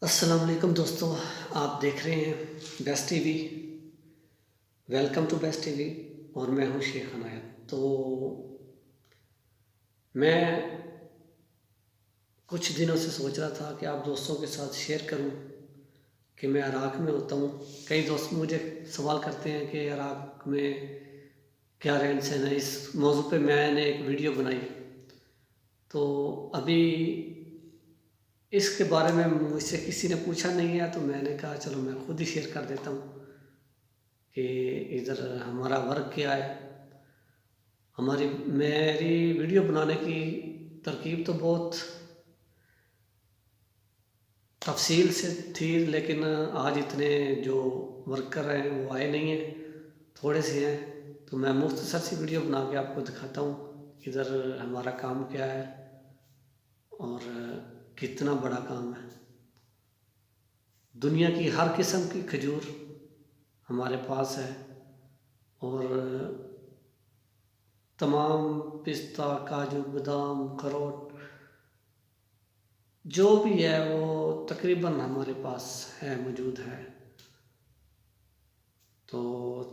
السلام علیکم دوستو، آپ دیکھ رہے ہیں بیسٹ ٹی وی۔ ویلکم ٹو بیسٹ ٹی وی، اور میں ہوں شیخ عنایت۔ تو میں کچھ دنوں سے سوچ رہا تھا کہ آپ دوستوں کے ساتھ شیئر کروں کہ میں عراق میں ہوتا ہوں۔ کئی دوست مجھے سوال کرتے ہیں کہ عراق میں کیا رہن سہن ہے۔ اس موضوع پہ میں نے ایک ویڈیو بنائی، تو ابھی اس کے بارے میں مجھ سے کسی نے پوچھا نہیں ہے، تو میں نے کہا چلو میں خود ہی شیئر کر دیتا ہوں کہ ادھر ہمارا ورک کیا ہے۔ میری ویڈیو بنانے کی ترکیب تو بہت تفصیل سے تھی، لیکن آج اتنے جو ورکر ہیں وہ آئے نہیں ہیں، تھوڑے سے ہیں، تو میں مختصر سی ویڈیو بنا کے آپ کو دکھاتا ہوں ادھر ہمارا کام کیا ہے اور کتنا بڑا کام ہے۔ دنیا کی ہر قسم کی کھجور ہمارے پاس ہے، اور تمام پستہ، کاجو، بادام، اخروٹ جو بھی ہے وہ تقریباً ہمارے پاس ہے، موجود ہے۔ تو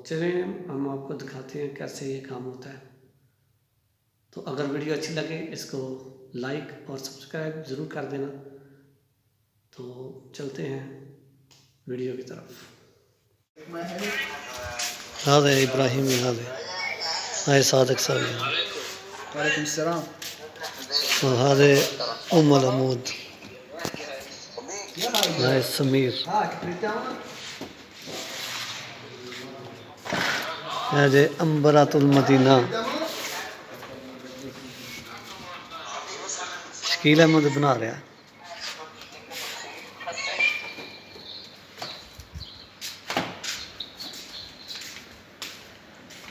چلیں ہم آپ کو دکھاتے ہیں کیسے یہ کام ہوتا ہے۔ تو اگر ویڈیو اچھی لگے اس کو لائک اور سبسکرائب ضرور کر دینا۔ تو چلتے ہیں ویڈیو کی طرف۔ هذا ابراہیم، هذا صادق صاحب، وعلیکم السلام۔ وهذا العمود، هذا سمیر، هذا عنبرۃ المدینہ۔ شکیل احمد بنا رہا ہے۔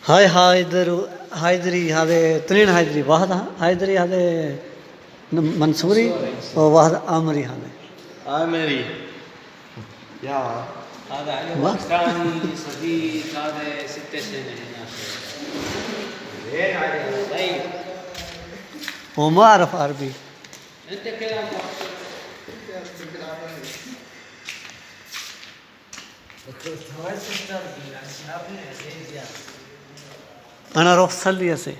هاي حیدری، هذا اثنين حیدری، واحد حیدری هذا منصوری وواحد عامری، هذا عامری يا هذا علي باكستاني صديق، هذا 6 سنين هنا. وين علي؟ طيب وما أعرف عربي. انت كلام أنا أروح أصلي هسه.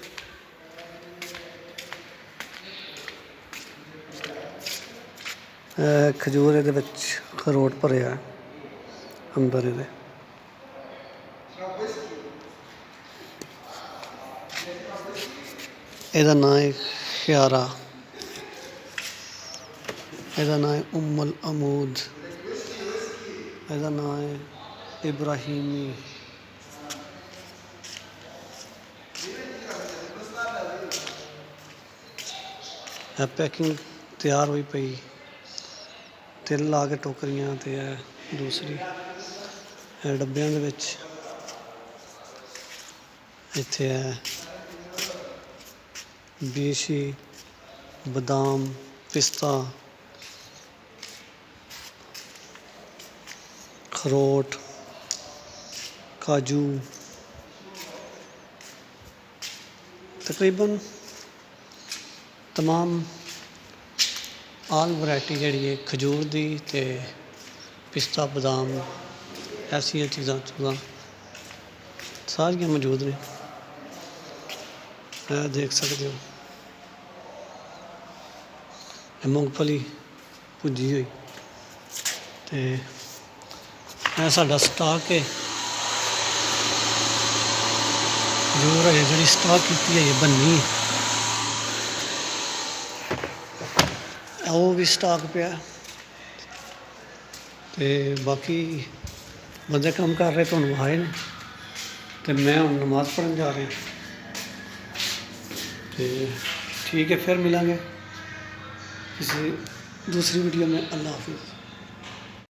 کھجور دے وچ خروٹ بھریا اندر دے۔ ਇਹਦਾ ਨਾਂ ہے خیارہ، ਇਹਦਾ ਨਾਂ ہے العمود، ਇਹਦਾ ਨਾਂ ہے ابراہیمی۔ پیکنگ تیار ہوئی پئی، تل لا کے ٹوکریاں تے دوسری ڈبیاں دے وچ۔ ਇੱਥੇ ہے بیشی، بادام، پستہ، اخروٹ، کاجو، تقریباً تمام آل ورائٹی جہڑی ہے کھجور دی تے پستہ، بادام، ایسیاں چیزاں ساریاں موجود نے۔ دیکھ سکتے ہو مونگ پھلی بھجی ہوئی، تے یہ ساڈا سٹاک ہے کھجور ہے جڑی سٹاک کیتی ہے، یہ بننی ہے، وہ بھی سٹاک پیا تے باقی بندے کام کر رہے تو ہن آئے نے، تے میں ہن نماز پڑھن جا رہا ہوں۔ ٹھیک ہے، پھر ملیں گے کسی دوسری ویڈیو میں۔ اللہ حافظ۔